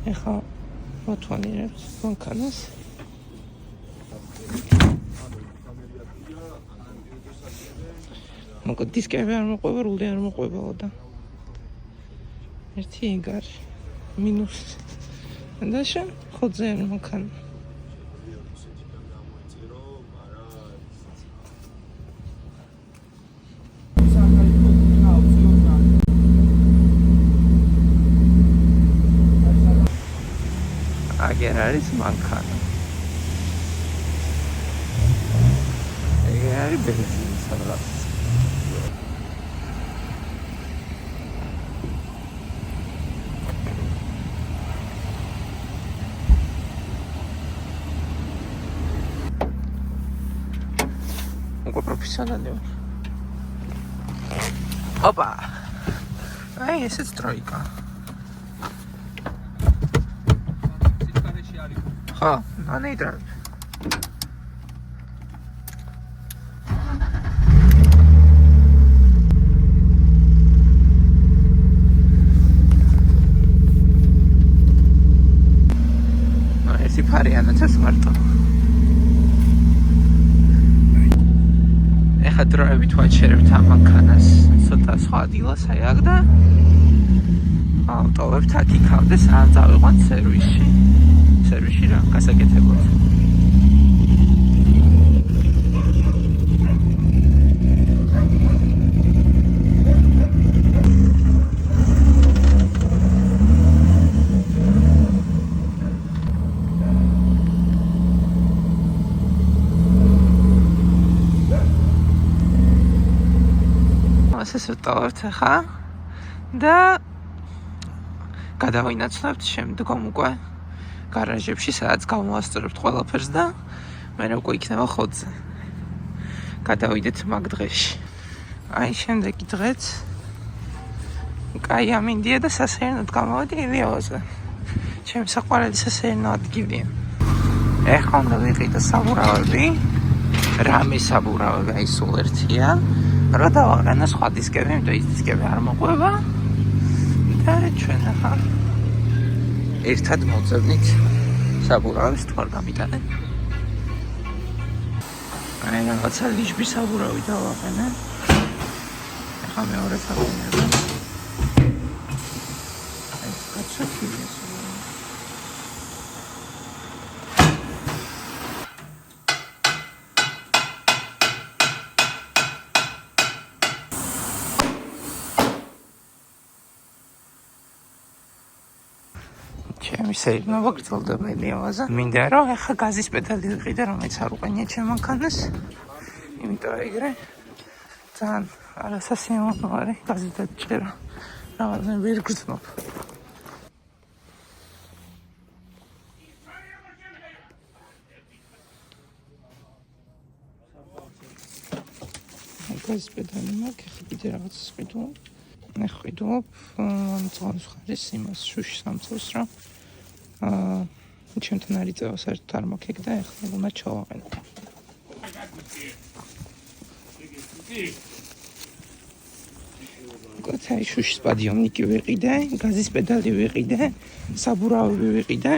ეხლა ვათვალიერებთ მანქანას. მოკლედ დისკები არ მოყვება, რული არ მოყვებაო და ერთი იგარი მინუს და შენ ხოძე არ მანქანა. აგერ არის მანქანა. ეგ არის ბენზინის რაღაც. უკვე პროფესიონალი ვარ. ოპა. აი ესეც ტროიკა. ხა, ანეიტრა. ერთი ფარიანაც მარტო. ეხა დროებით ვაჩერებთ ამ მანქანას. ცოტა სხვა ადგილას აი აქ და ავტოვებთ აქ იქამდე სანამ წავიყვან სერვისში. სერვისში რა გასაკეთებლად. ასე ვტოვებთ ახლა და გადავინაცვლებთ შემდგომ უკვე გარაჟებში, სადაც გამოვასწორებთ ყველაფერს და მერე უკვე იქნება ხოძე. გადავიდეთ მაგ დღეში. აი შემდეგი დღეც კაი ამინდია და სასეირნოდ გამოვედი ილიაოზე. ჩემი საყვარელი სასეირნო ადგილია. ეხლა უნდა ვიყიდო საბურავები. რამე საბურავები აი სულ ერთია. რა დავაყენო სხვა დისკები, იმიტომ ის დისკები არ მოყვება. და ჩვენ ახლა ერთად მოძებნით საბურავებს თუ არ გამიტანენ. აი რაღაცა ლიჟბი საბურავი დავაყენე. ახლა მეორე საბურავი. აი კაცოქილია საბურავი. ჩემი სეირნობა გრძელდება ილიავაზე. მინდა რომ ახლა გაზის პედალი ვიყიდე, რომელიც არ უყენია ჩემ მანქანას. იმიტომ ეგრე ძალიან არასასიამოვნო არის გაზის დაჭერა. რაღაცნაირად ვერ გრძნობ. გაზის პედალი მაქვს, ახლა კიდე რაღაცას ვყიდულობ. ნახვიდულობ წყლის ხარის იმას შუშის სამწელს რა. ჩემთან არის წევა საერთოდ არ მაქვს ეგ და ახლა უნდა ჩავაყენო. კაცი შუშის პადიონიკი ვიყიდე, გაზის პედალი ვიყიდე, საბურავები ვიყიდე.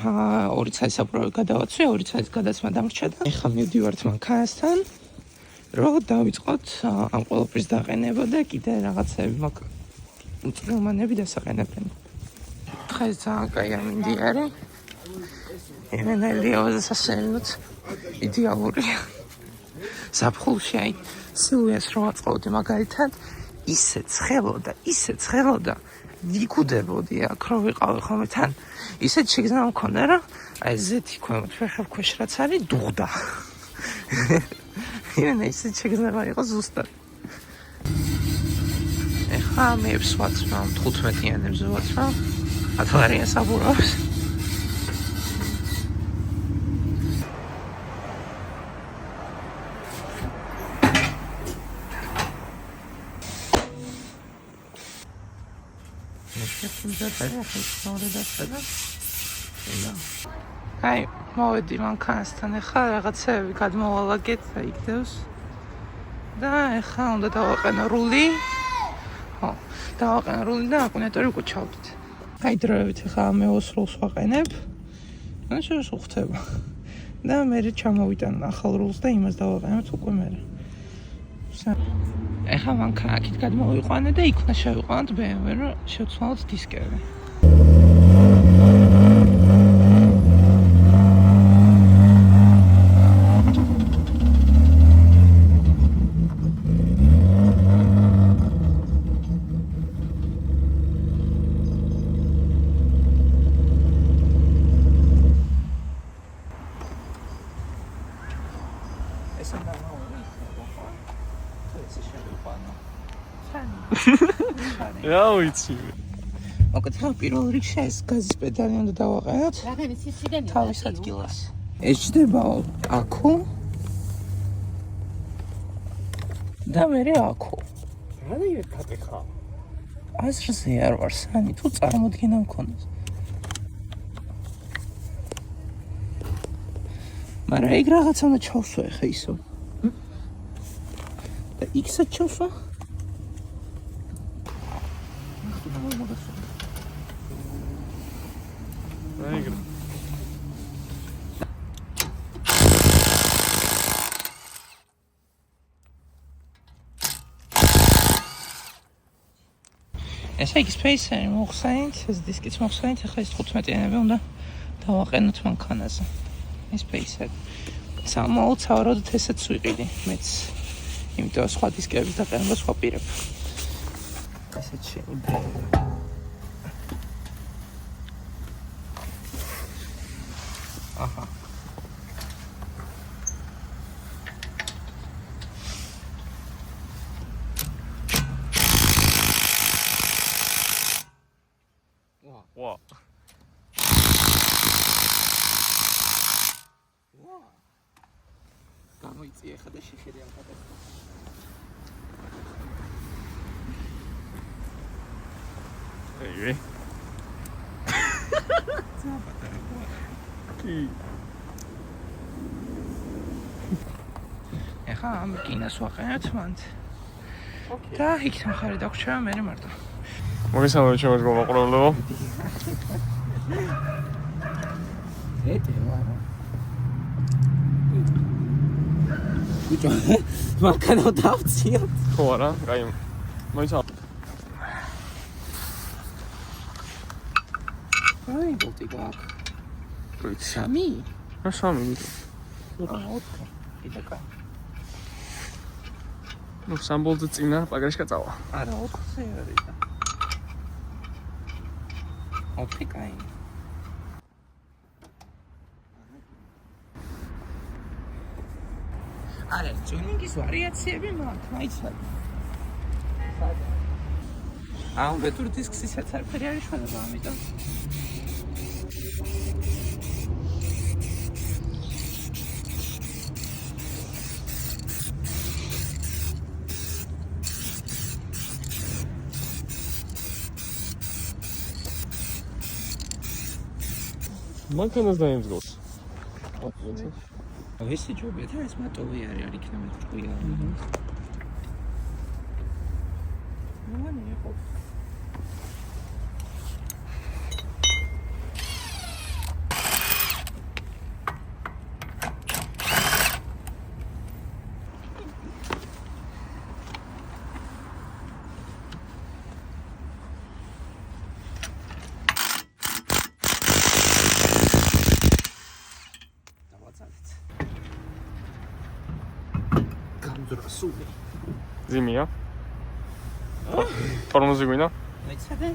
2 წელი საბურავი გადავაცვი, 2 წელი გადაცმა დამრჩა და ახლა მივდივართ მანქანასთან. რომ დავიწყოთ ამ ყველაფრის დაყენება და კიდე რაღაცები მაქვს. წვრილმანები დასაყენებენ. დღეს ძალიან კაი ამინდი არის. იმენა ილიავაზე სასეირნოდ იდეალურია. ზაფხულში აი სილვიას რო აწყობდი მაგალითად ისე ცხელოდა ვიგუდებოდი აქ რო ვიყავი ხოლმე თან ისეთ შეგრძნება მქონდა რა აი ზეთი ქვემოთ ფეხებქვეშ რაც არის დუღდა. იმენა ისეთ შეგრძნება იყო ზუსტად. ეხლა მეებს ვაცვრავ 15-იანებს ვაცვრავ 10 საბურავს. აი, მოვედი მანქანასთან ახლა რაღაცები გადმოვალაგეთ და იქნებს. და ახლა უნდა დავაყენო რული. ხო, დავაყენო რული და აკუმულატორი უკვე ჩავდით. გაიდროებით ახლა მეოსრულს ვაყენებ. ან შეიძლება უხდება. და მე ჩამოვიტან ახალ რულს და იმას დავაყენებ უკვე მე. ეხლა მანქა აქეთ გადმოვიყვანე და იქ უნდა შევიყვანოთ BMW, რომ შევცვალოთ დისკები. რა ვიცი. მოკეთება პირველ რიგში ეს გაზის პედალი უნდა დავაყენოთ. რაგანის სიდანი თავის ადგილას. ეს ჩდება აქო. და მე აქო. რა დაიერქატე ხა? აზრზე არ ვარ სანი, თუ წარმოდგენა მქონდეს. მაგრამ ეგ რაღაცა უნდა ჩავსვა ხა ისო. და იქსაც ჩავსვა? რაიგრა. ესე იგი სპეისერი მოხსენით, ეს დისკიც მოხსენით, ახლა ეს 15-იანები უნდა დავაყენოთ მანქანაზე. ეს სპეისერი. სამაუცავად ესაც ვიყიდი მეც. იმიტომ სხვა დისკების დაყენებას ვაპირებ. ესეც შეიძლება. აჰა. ვა. გამოიწია ხა და შეხედე ამ კადრს. ეი. კი. ეხა ამ კინას ვაყენებთ მანდ. და იქთან ხარი დაგვრჩება მე მარტო. მოგესალმებით ჩემს გომაყურებლებო. ეტე ვარა. ბიჭო, მანქანა დავწიოთ. ხო არა, კაი. მოიცა. აი, ბოლტი გაქვს. ვიცი. სამი? რა სამი ვიტო. ოთხი. კიდე კაი. ნუ სამბოლზე წინა პაგრეშ კაწავა. არა, ოთხი არის და. ოთხი კაი. არა, ტუნინგის ვარიაციები მაქვს, მაიცად. ამ ვეტურ დისკსაც არაფერი არ იშველება, ამიტომ. მანქანას დაემსგავს. ესე ჯობია და ეს მატოვი არის, არ იქნება ჭკვია. მოვანი იყო. გამდრასული. ზიმია. თორმოზი გვინდა? მეცადე?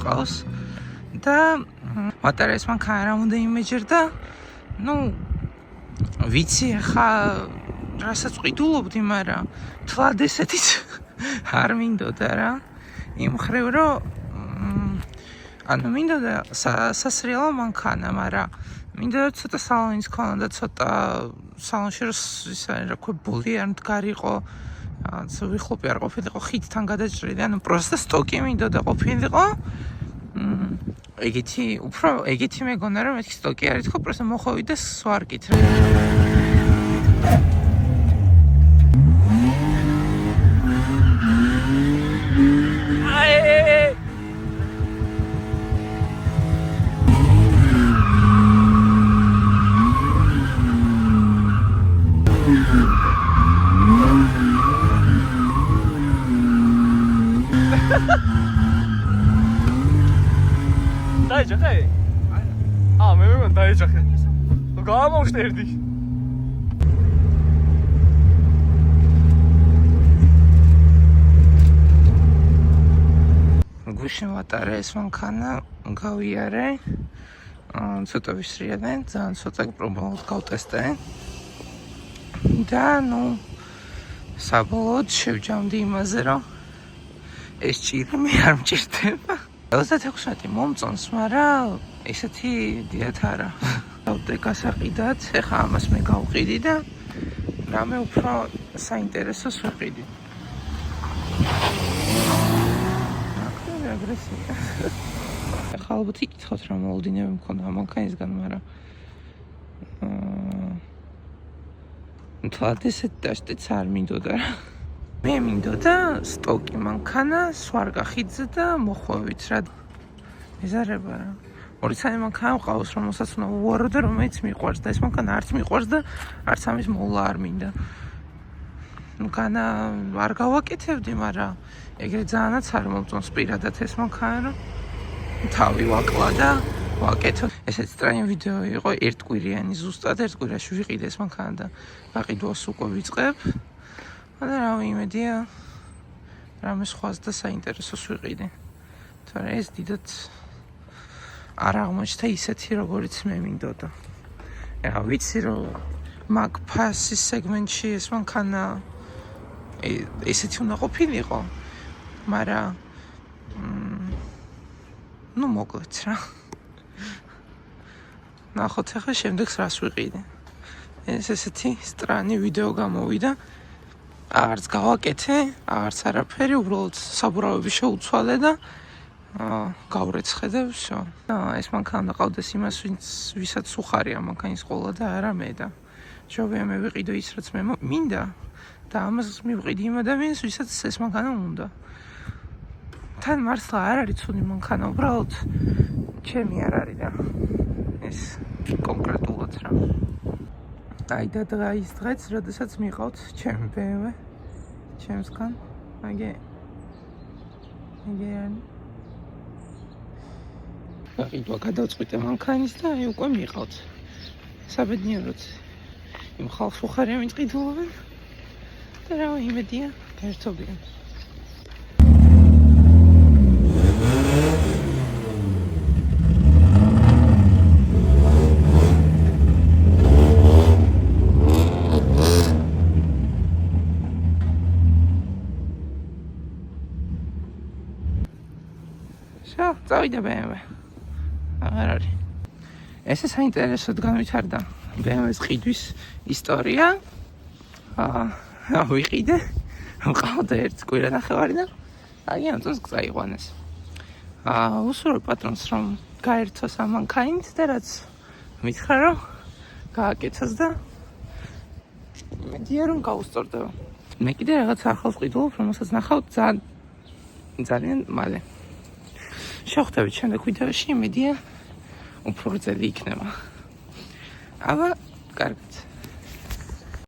ყავს და მატარეს მანქანა რა უნდა იმეჯერდა. ნუ ვიცი ხა რასაც ყიდულობდი, მაგრამ თლად ესეთიც არ მინდოდა რა. იმ ხრივ რომ ანუ მინდოდა სასრიალო მანქანა, მაგრამ მინდოდა ცოტა სალონის ქონა და ცოტა სალონში რომ ისა რა ქვია ბოლი არ მდგარიყო. ვიხლოპი არ ყოფილიყო ხიდთან გადაჭრილი, ანუ პროსტა სტოკი მინდოდა ყოფილიყო. ეგეთი მეგონა რომ მეთქი სტოკი არის თქო, პროსტა მოხოვი და სვარკით. დაიჯახე? მე მეგონა დაიჯახე. გამოვშტერდი. გუშინ ვატარე ეს მანქანა, გავიარე. ცოტა ვისრიადე, ძალიან ცოტა პრობლემად გავტესტე. და ნუ საბოლოოდ შევჯამდი იმაზე, რომ ეს ჭირი მე არ მჭირდება. 36 მომწონს, მაგრამ ესეთი დიდად არა. დავდე გასაყიდად, ეხლა ამას მე გავყიდი და რამე უფრო საინტერესოს ვიყიდი. აგრესია. ეხლა ალბათ იკითხოთ რა მოლოდინები მქონდა მანქანისგან, მაგრამ თვად ესეთ დაშტიც არ მინდოდა რა. მე მინდოდა სტოკი მანქანა, სვარგა ხიდზე და მოხვევით რა. ეზარება რა. ორი ცალი მანქანა მყავს, რომელსაც უნდა უვარო და რომელიც მიყვარს და ეს მანქანა არც მიყვარს და არც ამის მოვლა არ მინდა. მანქანა არ გავაკეთებდი, მაგრამ ეგრე ძალიანაც არ მომწონს პირადად ეს მანქანა, რომ თავი ვაკლა და ვაკეთო. ესეც სტრაინი ვიდეო იყო, ერთკვირიანი ზუსტად ერთ კვირაში ვიყიდე ეს მანქანა და გაყიდვას უკვე ვიწყებ. და რავი იმედია რამე სხვას და საინტერესოს ვიყიდე. თორე ეს დიდად არ აღმოჩნდა ისეთი როგორიც მე მინდოდა. ეხლა ვიცი რომ მაგ ფასის სეგმენტში ეს მანქანა ესეთი უნდა ყოფილიყო, მაგრამ ნუ მოკლედ რა. ნახოთ ახლა შემდეგს რას ვიყიდე. ეს ესეთი სტრანი ვიდეო გამოვიდა. არც გავაკეთე, არც არაფერი, უბრალოდ საბურავები შეუცვალე და გავრეცხე და всё. ეს მანქანა ყავდეს იმას, ვისაც უხარია მანქანის ყოლა და არა მე და შევია მე ვიყიდო ის რაც მე მინდა და ამას მივყიდი იმ ადამიანს, ვისაც ეს მანქანა უნდა. თან მართლა არ არის ცუდი მანქანა, უბრალოდ ჩემი არ არის რა. ეს კონკრეტულად რა. აი და დღეს როდესაც მიყავთ ჩემი BMW ჩემსგან, აგე გაყიდვა გადავწყვიტე მანქანის და აი უკვე მიყავთ. საბედნიეროდ იმ ხალხს უხარია ვინც ყიდულობენ და რა იმედია გაერთობიან. წავიდა BMW. აღარ არის. ესე საინტერესოდ განვითარდა BMW-ს ყიდვის ისტორია. ვიყიდე. მყავდა ერთ კვირა ნახევარი და აგიანწონს წაიყვანეს. უსურვებ პატრონს რომ გაერთოს ამ მანქანით და რაც მითხრა რომ გააკეთოს და მედია რომ გაუსწორდება. მე კიდე რაღაც ახალს ყიდულობ, რომელსაც ნახავთ ძალიან მალე. შევხვდებით შემდეგ ვიდეოში, იმედია უფრო გრძელი იქნება. აბა, კარგად.